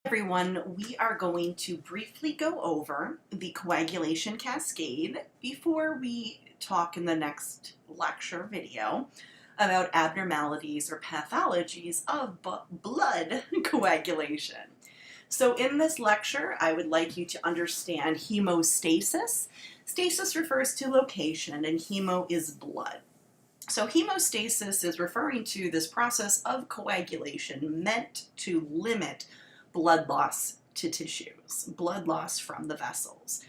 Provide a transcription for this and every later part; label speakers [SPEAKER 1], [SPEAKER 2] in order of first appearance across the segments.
[SPEAKER 1] Everyone, we are going to briefly go over the coagulation cascade before we talk in the next lecture video about abnormalities or pathologies of blood coagulation. So in this lecture, I would like you to understand hemostasis. Stasis refers to location and hemo is blood. So hemostasis is referring to this process of coagulation meant to limit blood loss to tissues, blood loss from the vessels.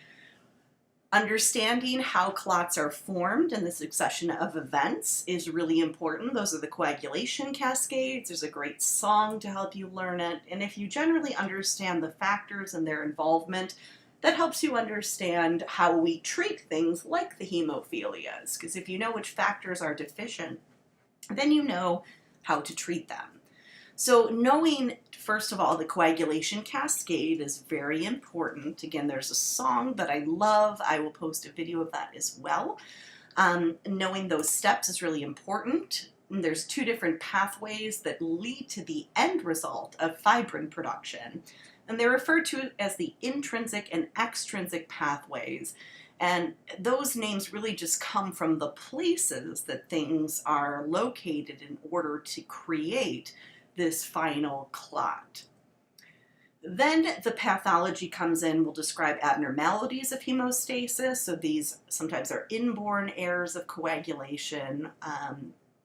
[SPEAKER 1] Understanding how clots are formed and the succession of events is really important. Those are the coagulation cascades. There's a great song to help you learn it. And if you generally understand the factors and their involvement, that helps you understand how we treat things like the hemophilias. Because if you know which factors are deficient, then you know how to treat them. So knowing, first of all, the coagulation cascade is very important. Again, there's a song that I love. I will post a video of that as well. Knowing those steps is really important. And there's two different pathways that lead to the end result of fibrin production. And they're referred to as the intrinsic and extrinsic pathways. And those names really just come from the places that things are located in order to create this final clot. Then the pathology comes in. We'll describe abnormalities of hemostasis. So these sometimes are inborn errors of coagulation,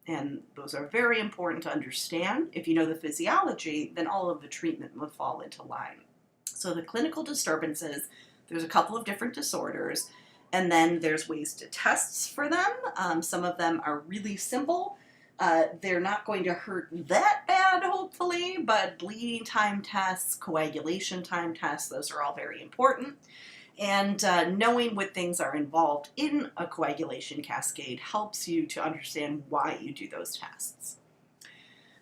[SPEAKER 1] and those are very important to understand. If you know the physiology, then all of the treatment will fall into line. So the clinical disturbances, there's a couple of different disorders, and then there's ways to test for them. Some of them are really simple. They're not going to hurt that bad, hopefully, but bleeding time tests, coagulation time tests, those are all very important. And knowing what things are involved in a coagulation cascade helps you to understand why you do those tests.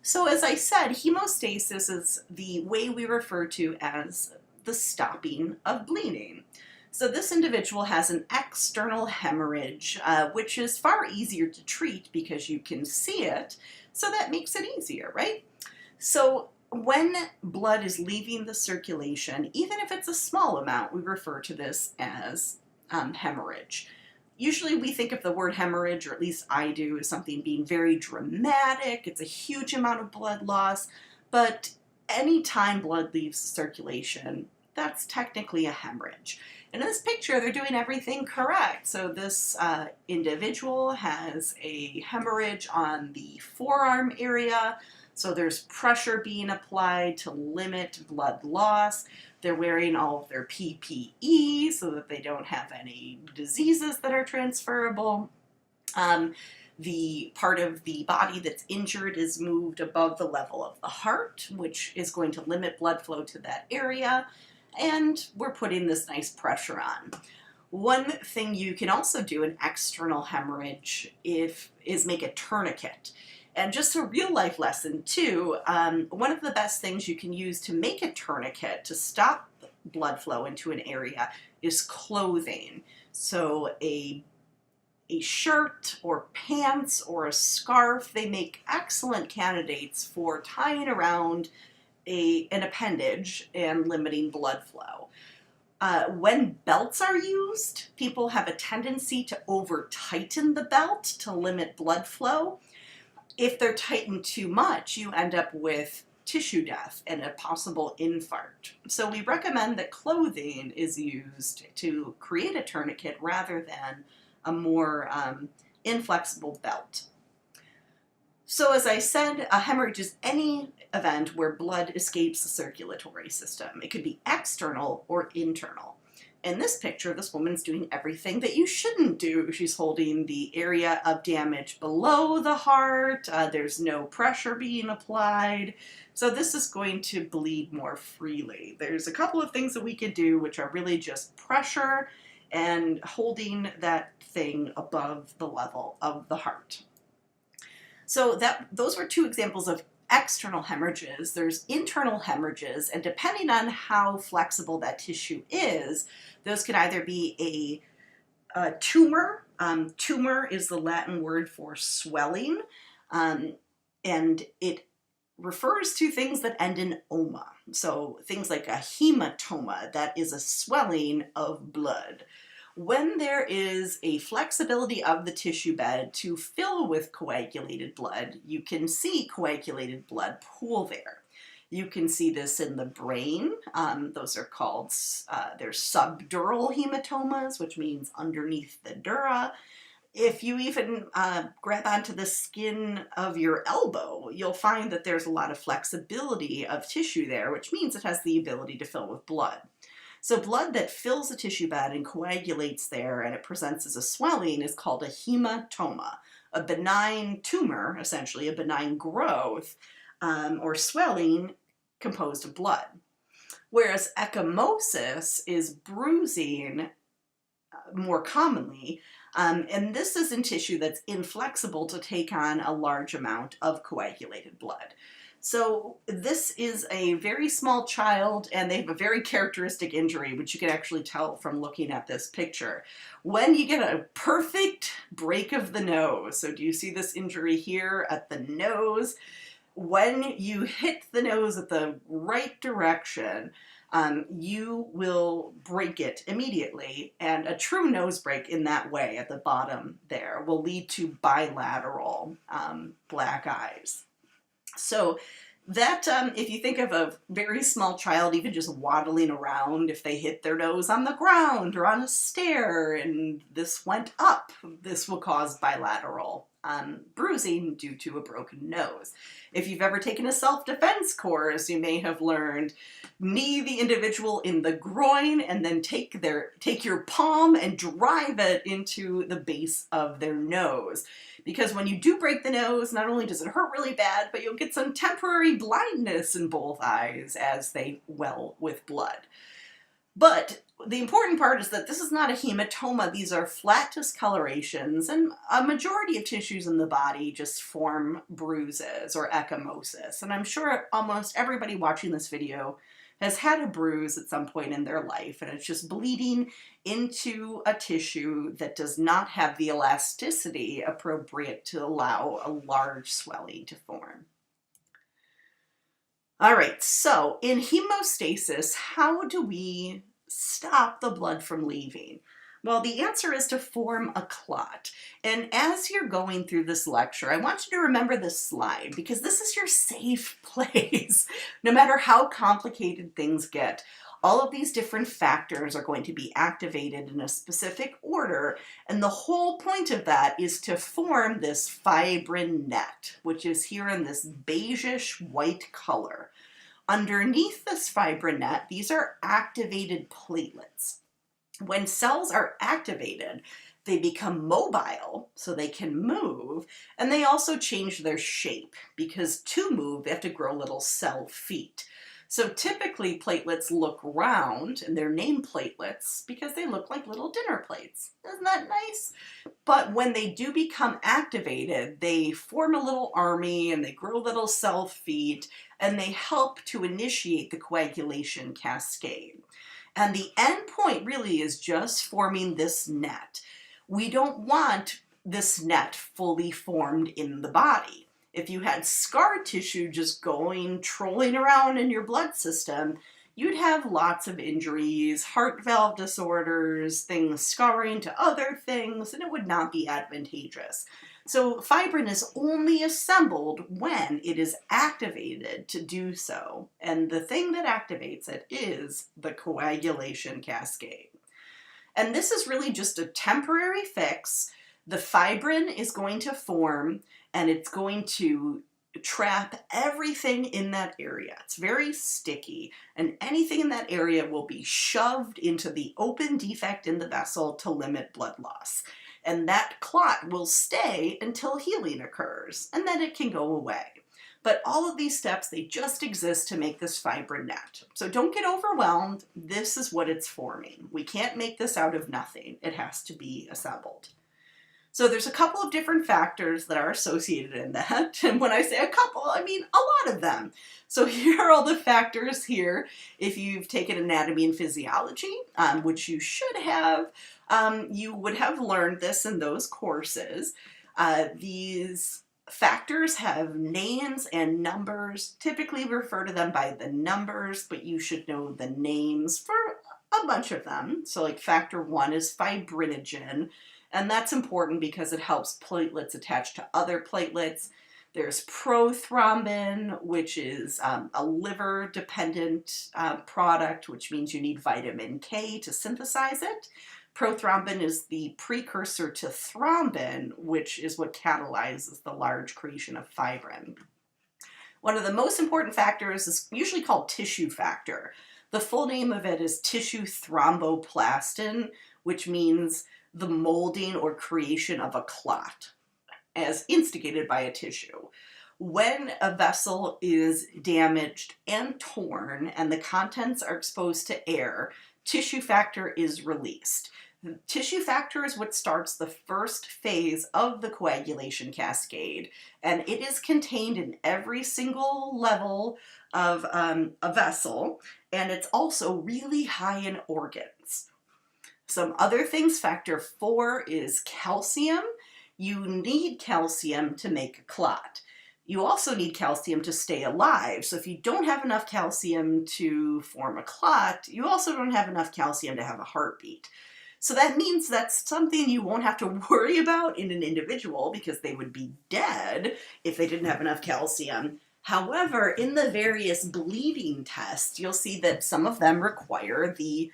[SPEAKER 1] So as I said, hemostasis is the way we refer to as the stopping of bleeding. So this individual has an external hemorrhage, which is far easier to treat because you can see it, so that makes it easier, right? So when blood is leaving the circulation, even if it's a small amount, we refer to this as hemorrhage. Usually we think of the word hemorrhage, or at least I do, as something being very dramatic. It's a huge amount of blood loss, but anytime blood leaves circulation, that's technically a hemorrhage. And in this picture, they're doing everything correct. So this individual has a hemorrhage on the forearm area. So there's pressure being applied to limit blood loss. They're wearing all of their PPE so that they don't have any diseases that are transferable. The part of the body that's injured is moved above the level of the heart, which is going to limit blood flow to that area. And we're putting this nice pressure on. One thing you can also do in external hemorrhage is make a tourniquet. And just a real life lesson too, one of the best things you can use to make a tourniquet to stop blood flow into an area is clothing. So a shirt or pants or a scarf, they make excellent candidates for tying around an appendage and limiting blood flow. When belts are used, people have a tendency to over-tighten the belt to limit blood flow. If they're tightened too much, you end up with tissue death and a possible infarct. So we recommend that clothing is used to create a tourniquet rather than a more inflexible belt. So as I said, a hemorrhage is any event where blood escapes the circulatory system. It could be external or internal. In this picture, this woman's doing everything that you shouldn't do. She's holding the area of damage below the heart. There's no pressure being applied. So this is going to bleed more freely. There's a couple of things that we could do, which are really just pressure and holding that thing above the level of the heart. So those were two examples of external hemorrhages. There's internal hemorrhages, and depending on how flexible that tissue is, those could either be a tumor. Tumor is the Latin word for swelling, and it refers to things that end in oma. So things like a hematoma, that is a swelling of blood. When there is a flexibility of the tissue bed to fill with coagulated blood, you can see coagulated blood pool there. You can see this in the brain. Those are called, there's subdural hematomas, which means underneath the dura. If you even grab onto the skin of your elbow, you'll find that there's a lot of flexibility of tissue there, which means it has the ability to fill with blood. So blood that fills a tissue bed and coagulates there and it presents as a swelling is called a hematoma, a benign tumor, essentially a benign growth or swelling composed of blood. Whereas ecchymosis is bruising more commonly, and this is in tissue that's inflexible to take on a large amount of coagulated blood. So this is a very small child, and they have a very characteristic injury, which you can actually tell from looking at this picture. When you get a perfect break of the nose, so do you see this injury here at the nose? When you hit the nose at the right direction, you will break it immediately, and a true nose break in that way at the bottom there will lead to bilateral black eyes. So that, if you think of a very small child even just waddling around, if they hit their nose on the ground or on a stair and this went up, this will cause bilateral bruising due to a broken nose. If you've ever taken a self-defense course, you may have learned knee the individual in the groin and then take your palm and drive it into the base of their nose. Because when you do break the nose, not only does it hurt really bad, but you'll get some temporary blindness in both eyes as they well with blood. But the important part is that this is not a hematoma. These are flat discolorations, and a majority of tissues in the body just form bruises or ecchymosis. And I'm sure almost everybody watching this video has had a bruise at some point in their life, and it's just bleeding into a tissue that does not have the elasticity appropriate to allow a large swelling to form. All right, so in hemostasis, how do we stop the blood from leaving? Well, the answer is to form a clot. And as you're going through this lecture, I want you to remember this slide because this is your safe place. No matter how complicated things get, all of these different factors are going to be activated in a specific order. And the whole point of that is to form this fibrin net, which is here in this beigeish white color. Underneath this fibrin net, these are activated platelets. When cells are activated, they become mobile, so they can move, and they also change their shape, because to move, they have to grow little cell feet. So typically platelets look round, and they're named platelets because they look like little dinner plates. Isn't that nice? But when they do become activated, they form a little army, and they grow little cell feet, and they help to initiate the coagulation cascade. And the end point really is just forming this net. We don't want this net fully formed in the body. If you had scar tissue just trolling around in your blood system, you'd have lots of injuries, heart valve disorders, things scarring to other things, and it would not be advantageous. So fibrin is only assembled when it is activated to do so. And the thing that activates it is the coagulation cascade. And this is really just a temporary fix. The fibrin is going to form and it's going to trap everything in that area. It's very sticky, and anything in that area will be shoved into the open defect in the vessel to limit blood loss. And that clot will stay until healing occurs, and then it can go away. But all of these steps, they just exist to make this fibrin net. So don't get overwhelmed. This is what it's forming. We can't make this out of nothing. It has to be assembled. So there's a couple of different factors that are associated in that. And when I say a couple, I mean a lot of them. So here are all the factors here. If you've taken anatomy and physiology, which you should have, you would have learned this in those courses. These Factors have names and numbers. Typically refer to them by the numbers, but you should know the names for a bunch of them. So like factor 1 is fibrinogen, and that's important because it helps platelets attach to other platelets. There's prothrombin, which is a liver-dependent product, which means you need vitamin K to synthesize it. Prothrombin is the precursor to thrombin, which is what catalyzes the large creation of fibrin. One of the most important factors is usually called tissue factor. The full name of it is tissue thromboplastin, which means the molding or creation of a clot, as instigated by a tissue. When a vessel is damaged and torn and the contents are exposed to air, tissue factor is released. The tissue factor is what starts the first phase of the coagulation cascade, and it is contained in every single level of a vessel, and it's also really high in organs. Some other things, factor 4 is calcium. You need calcium to make a clot. You also need calcium to stay alive. So if you don't have enough calcium to form a clot, you also don't have enough calcium to have a heartbeat. So that means that's something you won't have to worry about in an individual because they would be dead if they didn't have enough calcium. However, in the various bleeding tests, you'll see that some of them require the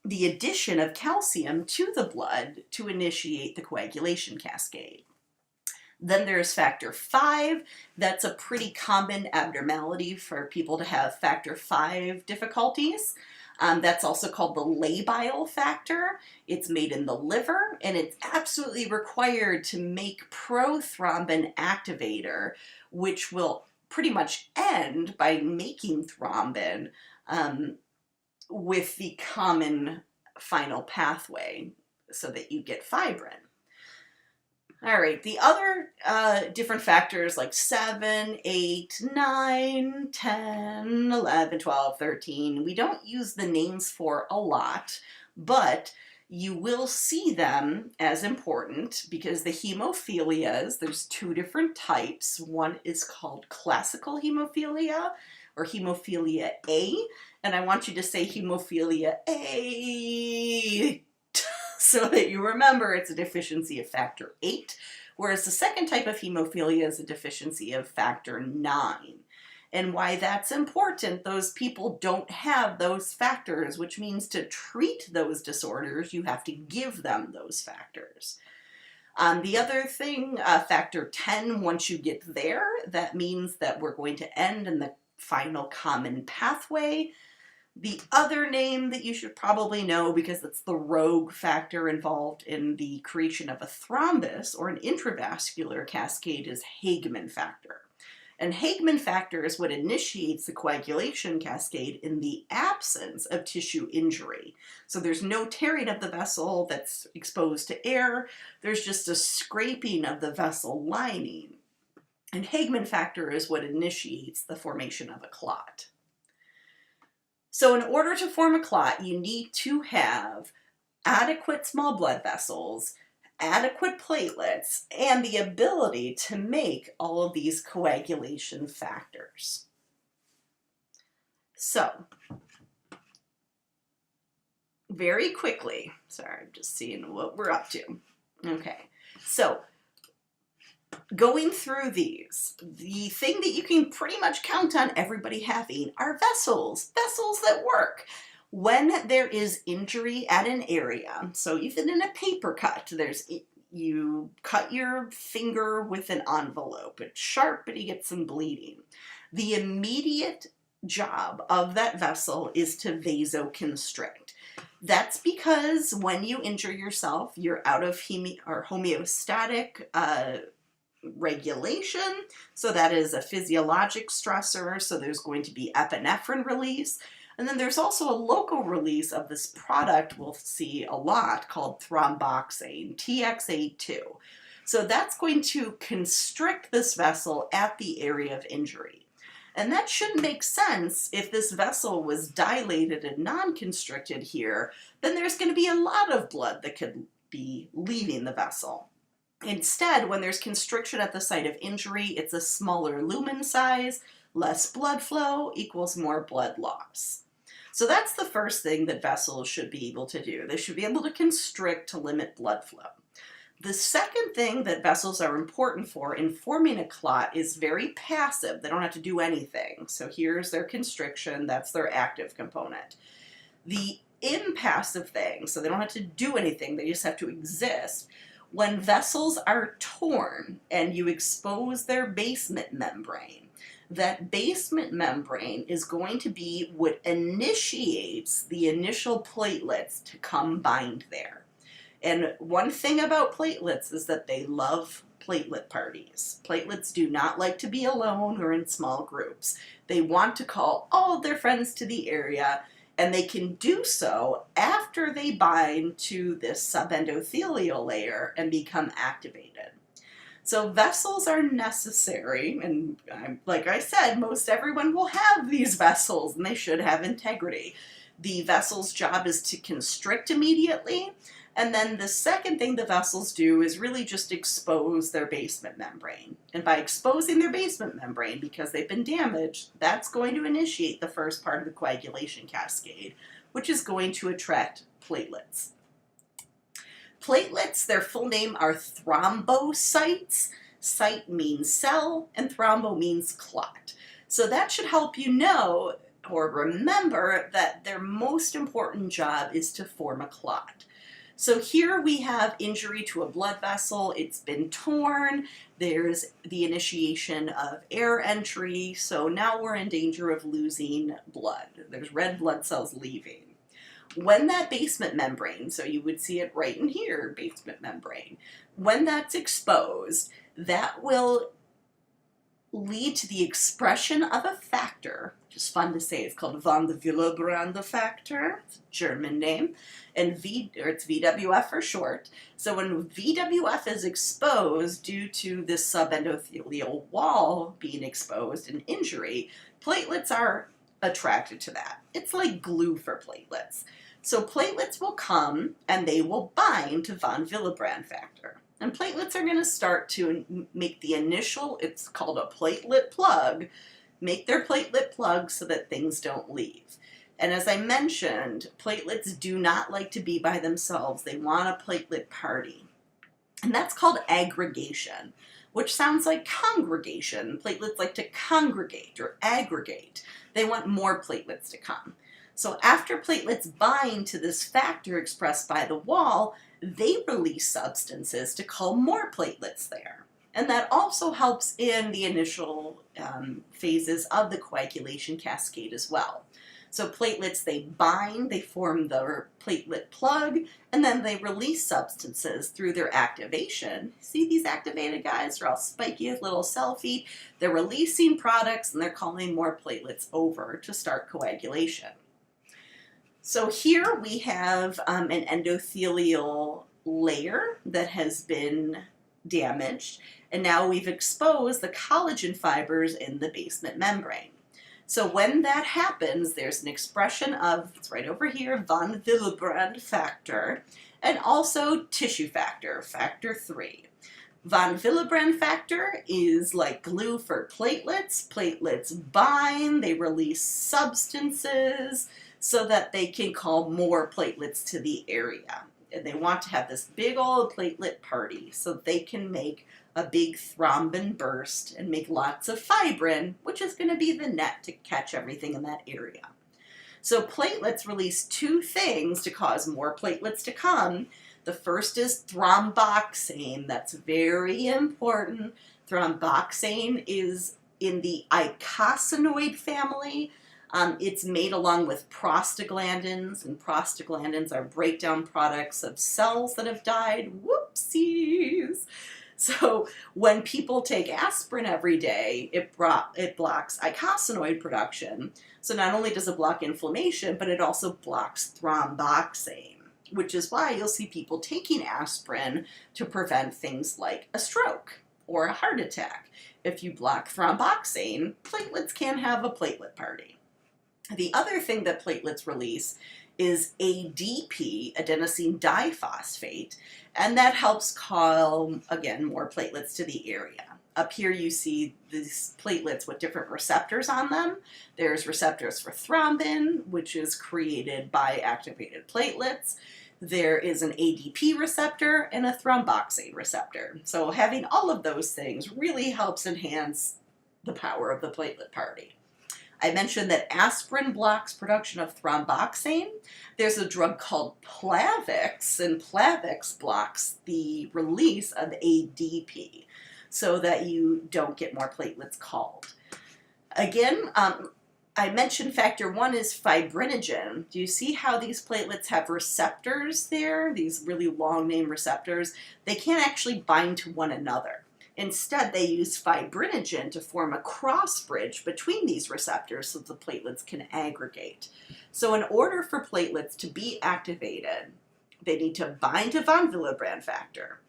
[SPEAKER 1] addition of calcium to the blood to initiate the coagulation cascade. Then there's factor 5. That's a pretty common abnormality for people to have factor 5 difficulties. That's also called the labile factor. It's made in the liver, and it's absolutely required to make prothrombin activator, which will pretty much end by making thrombin with the common final pathway so that you get fibrin. All right, the other different factors like 7, 8, 9, 10, 11, 12, 13, we don't use the names for a lot, but you will see them as important because the hemophilias, there's 2 different types. One is called classical hemophilia or hemophilia A, and I want you to say hemophilia A so that you remember it's a deficiency of factor 8, whereas the second type of hemophilia is a deficiency of factor 9. And why that's important, those people don't have those factors, which means to treat those disorders, you have to give them those factors. The other thing, factor 10, once you get there, that means that we're going to end in the final common pathway. The other name that you should probably know, because it's the rogue factor involved in the creation of a thrombus or an intravascular cascade, is Hageman factor. And Hageman factor is what initiates the coagulation cascade in the absence of tissue injury. So there's no tearing of the vessel that's exposed to air, there's just a scraping of the vessel lining. And Hageman factor is what initiates the formation of a clot. So in order to form a clot, you need to have adequate small blood vessels, adequate platelets, and the ability to make all of these coagulation factors. So, very quickly, sorry, I'm just seeing what we're up to. Okay, so going through these, the thing that you can pretty much count on everybody having are vessels that work. When there is injury at an area, so even in a paper cut, you cut your finger with an envelope, it's sharp, but you get some bleeding. The immediate job of that vessel is to vasoconstrict. That's because when you injure yourself, you're out of homeostatic regulation, so that is a physiologic stressor, so there's going to be epinephrine release, and then there's also a local release of this product we'll see a lot called thromboxane, TXA2. So that's going to constrict this vessel at the area of injury. And that should make sense. If this vessel was dilated and non-constricted here, then there's going to be a lot of blood that could be leaving the vessel. Instead, when there's constriction at the site of injury, it's a smaller lumen size, less blood flow equals more blood loss. So that's the first thing that vessels should be able to do. They should be able to constrict to limit blood flow. The second thing that vessels are important for in forming a clot is very passive. They don't have to do anything. So here's their constriction, that's their active component. The impassive thing, so they don't have to do anything, they just have to exist. When vessels are torn and you expose their basement membrane, that basement membrane is going to be what initiates the initial platelets to come bind there. And one thing about platelets is that they love platelet parties. Platelets do not like to be alone or in small groups. They want to call all of their friends to the area, and they can do so after they bind to this subendothelial layer and become activated. So vessels are necessary, and like I said, most everyone will have these vessels, and they should have integrity. The vessel's job is to constrict immediately, and then the second thing the vessels do is really just expose their basement membrane. And by exposing their basement membrane, because they've been damaged, that's going to initiate the first part of the coagulation cascade, which is going to attract platelets. Platelets, their full name are thrombocytes. Cyte means cell, and thrombo means clot. So that should help you know or remember that their most important job is to form a clot. So here we have injury to a blood vessel. It's been torn. There's the initiation of air entry. So now we're in danger of losing blood. There's red blood cells leaving. When that basement membrane, so you would see it right in here, basement membrane, when that's exposed, that will lead to the expression of a factor, which is fun to say. It's called von Willebrand factor. It's a German name, and it's VWF for short. So when VWF is exposed due to this subendothelial wall being exposed and injury, platelets are attracted to that. It's like glue for platelets. So platelets will come and they will bind to von Willebrand factor. And platelets are going to start to make the initial, it's called a platelet plug, make their platelet plug so that things don't leave. And as I mentioned, platelets do not like to be by themselves. They want a platelet party. And that's called aggregation, which sounds like congregation. Platelets like to congregate or aggregate. They want more platelets to come. So after platelets bind to this factor expressed by the wall, they release substances to call more platelets there. And that also helps in the initial phases of the coagulation cascade as well. So platelets, they bind, they form their platelet plug, and then they release substances through their activation. See these activated guys? They're all spiky with little cell feet. They're releasing products, and they're calling more platelets over to start coagulation. So here we have an endothelial layer that has been damaged, and now we've exposed the collagen fibers in the basement membrane. So when that happens, there's an expression of, it's right over here, von Willebrand factor, and also tissue factor, factor 3. Von Willebrand factor is like glue for platelets. Platelets bind, they release substances so that they can call more platelets to the area. And they want to have this big old platelet party so they can make a big thrombin burst and make lots of fibrin, which is going to be the net to catch everything in that area. So platelets release two things to cause more platelets to come. The first is thromboxane. That's very important. Thromboxane is in the eicosanoid family. It's made along with prostaglandins, and prostaglandins are breakdown products of cells that have died. Whoopsies! So when people take aspirin every day, it blocks eicosanoid production. So not only does it block inflammation, but it also blocks thromboxane, which is why you'll see people taking aspirin to prevent things like a stroke or a heart attack. If you block thromboxane, platelets can have a platelet party. The other thing that platelets release is ADP, adenosine diphosphate, and that helps call, again, more platelets to the area. Up here you see these platelets with different receptors on them. There's receptors for thrombin, which is created by activated platelets. There is an ADP receptor and a thromboxane receptor. So having all of those things really helps enhance the power of the platelet party. I mentioned that aspirin blocks production of thromboxane. There's a drug called Plavix, and Plavix blocks the release of ADP so that you don't get more platelets called. Again, I mentioned factor 1 is fibrinogen. Do you see how these platelets have receptors there? These really long name receptors. They can't actually bind to one another. Instead, they use fibrinogen to form a cross bridge between these receptors so the platelets can aggregate. So in order for platelets to be activated, they need to bind to von Willebrand factor.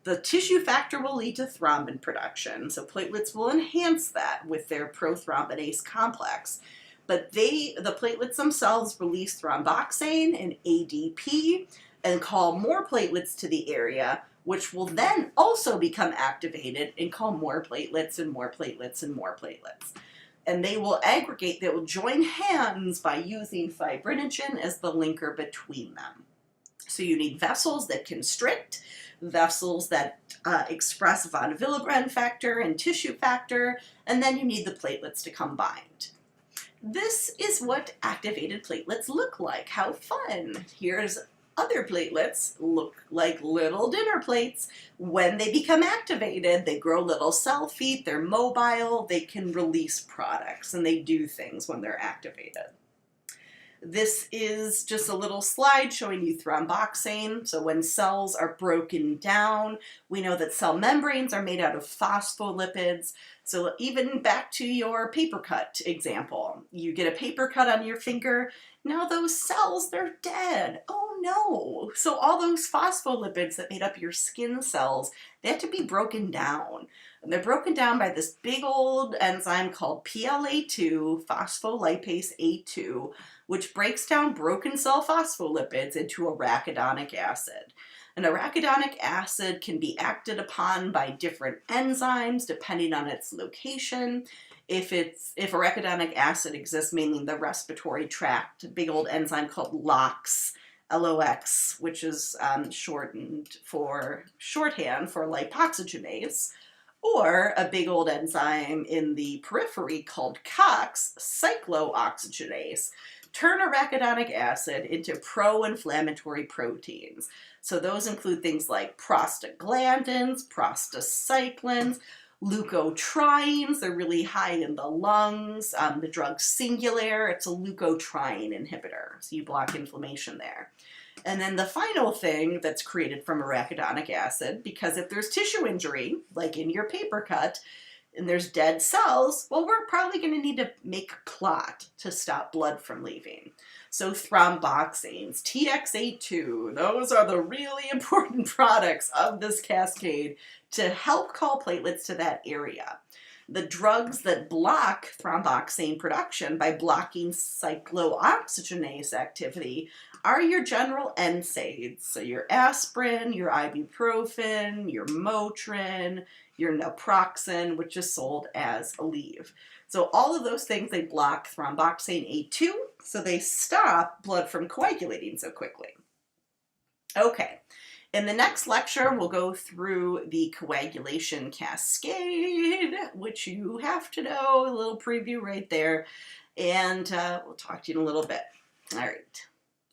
[SPEAKER 1] The tissue factor will lead to thrombin production, so platelets will enhance that with their prothrombinase complex. But the platelets themselves release thromboxane and ADP and call more platelets to the area, which will then also become activated and call more platelets and more platelets and more platelets. And they will aggregate, they will join hands by using fibrinogen as the linker between them. So you need vessels that constrict, vessels that express von Willebrand factor and tissue factor, and then you need the platelets to come bind. This is what activated platelets look like. How fun! Here's other platelets, look like little dinner plates. When they become activated, they grow little cell feet, they're mobile, they can release products, and they do things when they're activated. This is just a little slide showing you thromboxane. So when cells are broken down, we know that cell membranes are made out of phospholipids. So even back to your paper cut example, you get a paper cut on your finger. Now those cells, they're dead. Oh no. So all those phospholipids that made up your skin cells, they have to be broken down. And they're broken down by this big old enzyme called PLA2, phospholipase A2, which breaks down broken cell phospholipids into arachidonic acid. And arachidonic acid can be acted upon by different enzymes depending on its location. If arachidonic acid exists mainly in the respiratory tract, a big old enzyme called LOX, LOX, which is shorthand for lipoxygenase, or a big old enzyme in the periphery called COX, cyclooxygenase, turn arachidonic acid into pro-inflammatory proteins. So those include things like prostaglandins, prostacyclins, leukotrienes. They're really high in the lungs. The drug Singulair, it's a leukotriene inhibitor, so you block inflammation there. And then the final thing that's created from arachidonic acid, because if there's tissue injury, like in your paper cut, and there's dead cells, well, we're probably going to need to make clot to stop blood from leaving. So thromboxanes, TXA2, those are the really important products of this cascade to help call platelets to that area. The drugs that block thromboxane production by blocking cyclooxygenase activity are your general NSAIDs, so your aspirin, your ibuprofen, your Motrin, your naproxen, which is sold as Aleve. So all of those things, they block thromboxane A2, so they stop blood from coagulating so quickly. Okay, in the next lecture, we'll go through the coagulation cascade, which you have to know, a little preview right there, and we'll talk to you in a little bit. All right.